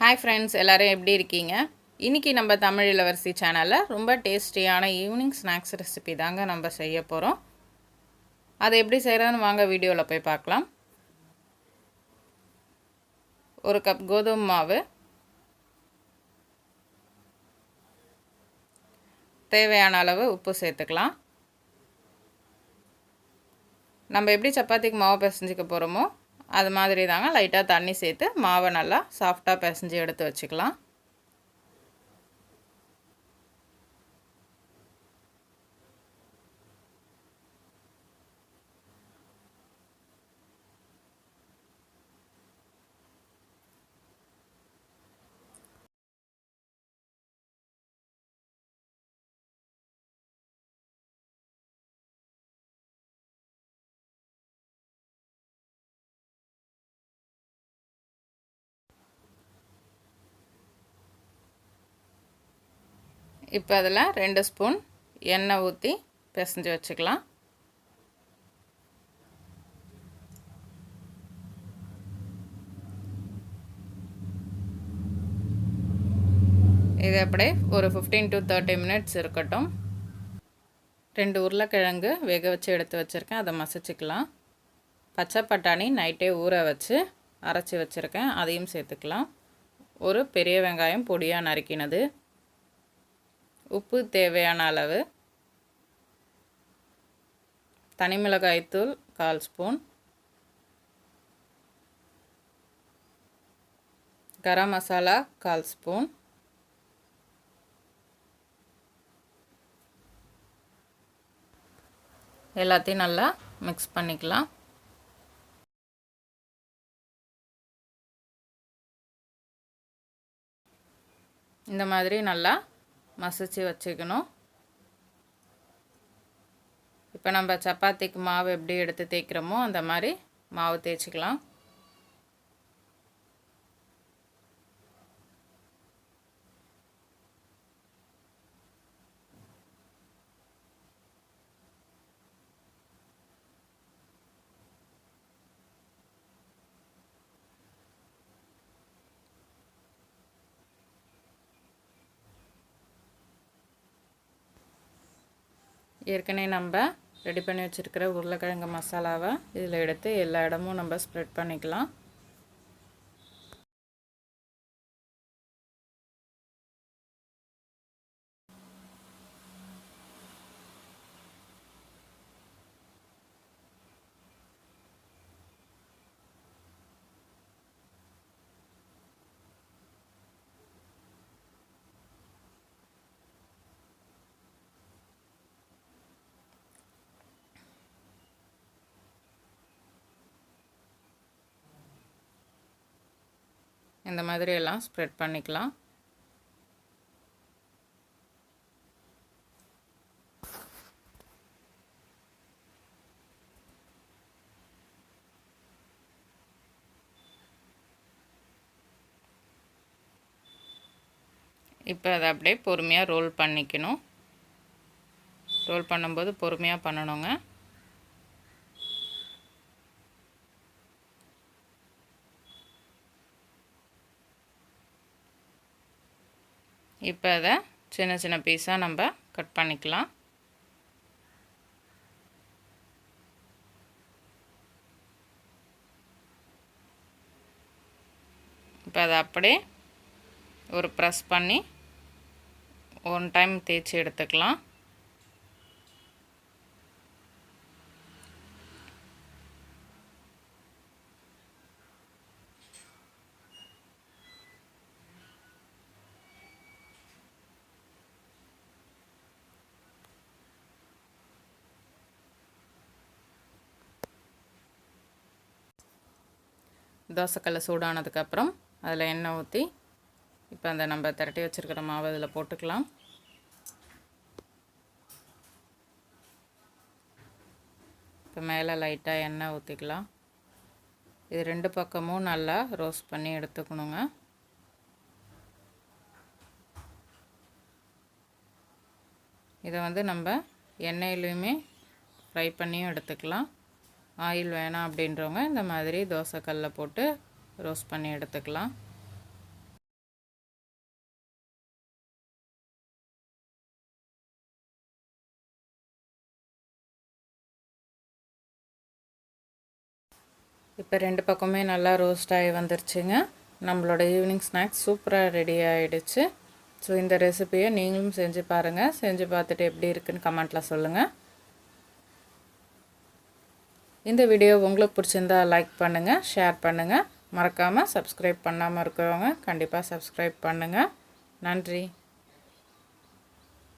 Hi friends, எல்லோரும் எப்படி இருக்கீங்க? இன்றைக்கி நம்ம தமிழ் இளவரசி சேனலில் ரொம்ப டேஸ்டியான ஈவினிங் ஸ்நாக்ஸ் ரெசிபி தாங்க நம்ம செய்ய போகிறோம். அதை எப்படி செய்கிறதுன்னு வாங்க வீடியோவில் போய் பார்க்கலாம். ஒரு கப் கோதுமை மாவு, தேவையான அளவு உப்பு சேர்த்துக்கலாம். நம்ம எப்படி சப்பாத்திக்கு மாவு பிசைஞ்சிக்க போகிறோமோ அது மாதிரி தாங்க லைட்டாக தண்ணி சேர்த்து மாவை நல்லா சாஃப்டாக பிசைஞ்சு எடுத்து வச்சுக்கலாம். இப்போ அதில் 2 ஸ்பூன் எண்ணெய் ஊற்றி பிசைஞ்சு வச்சுக்கலாம். இது அப்படியே ஒரு 15 to 30 மினிட்ஸ் இருக்கட்டும். 2 உருளைக்கிழங்கு வேக வச்சு எடுத்து வச்சுருக்கேன், அதை மசிச்சுக்கலாம். பச்சை பட்டாணி நைட்டே ஊற வச்சு அரைச்சி வச்சுருக்கேன், அதையும் சேர்த்துக்கலாம். ஒரு பெரிய வெங்காயம் பொடியாக நறுக்கினது, உப்பு தேவையான அளவு, தனி மிளகாய்த்தூள் 1/4 ஸ்பூன், கரம் மசாலா 1/4 ஸ்பூன், எல்லாத்தையும் நல்லா மிக்ஸ் பண்ணிக்கலாம். இந்த மாதிரி நல்லா மசிச்சு வச்சுக்கணும். இப்போ நம்ம சப்பாத்திக்கு மாவு எப்படி எடுத்து தேய்க்கிறோமோ அந்த மாதிரி மாவு தேய்ச்சிக்கலாம். ஏற்கனவே நம்ம ரெடி பண்ணி வச்சுருக்கிற உருளைக்கிழங்கு மசாலாவை இதில் எடுத்து எல்லா இடமும் நம்ம ஸ்ப்ரெட் பண்ணிக்கலாம். இந்த மாதிரி எல்லாம் ஸ்ப்ரெட் பண்ணிக்கலாம். இப்போ அதை அப்படியே பொறுமையாக ரோல் பண்ணிக்கணும். ரோல் பண்ணும்போது பொறுமையாக பண்ணணுங்க. இப்போ அதை சின்ன சின்ன பீஸாக நம்ம கட் பண்ணிக்கலாம். இப்போ அதை அப்படியே ஒரு ப்ரெஸ் பண்ணி 1 டைம் தேய்ச்சி எடுத்துக்கலாம். தோசைக்கல்லை சூடானதுக்கப்புறம் அதில் எண்ணெய் ஊற்றி இப்போ அந்த நம்ம திரட்டி வச்சுருக்கிற மாவு அதில் போட்டுக்கலாம். இப்போ மேலே லைட்டாக எண்ணெய் ஊற்றிக்கலாம். இது 2 பக்கமும் நல்லா ரோஸ்ட் பண்ணி எடுத்துக்கணுங்க. இதை நம்ம எண்ணெயிலையுமே ஃப்ரை பண்ணியும் எடுத்துக்கலாம். ஆயில் வேணாம் அப்படின்றவங்க இந்த மாதிரி தோசைக்கல்ல போட்டு ரோஸ்ட் பண்ணி எடுத்துக்கலாம். இப்போ 2 பக்கமே நல்லா ரோஸ்ட் ஆகி வந்துருச்சுங்க. நம்மளோட ஈவினிங் ஸ்நாக்ஸ் சூப்பராக ரெடி ஆகிடுச்சு. ஸோ இந்த ரெசிபியை நீங்களும் செஞ்சு பாருங்கள். செஞ்சு பார்த்துட்டு எப்படி இருக்குன்னு கமெண்ட்டில் சொல்லுங்கள். இந்த வீடியோ உங்களுக்கு பிடிச்சிருந்தா லைக் பண்ணுங்கள், ஷேர் பண்ணுங்கள். மறக்காமல் சப்ஸ்கிரைப் பண்ணாமல் இருக்கிறவங்க கண்டிப்பாக சப்ஸ்கிரைப் பண்ணுங்கள். நன்றி.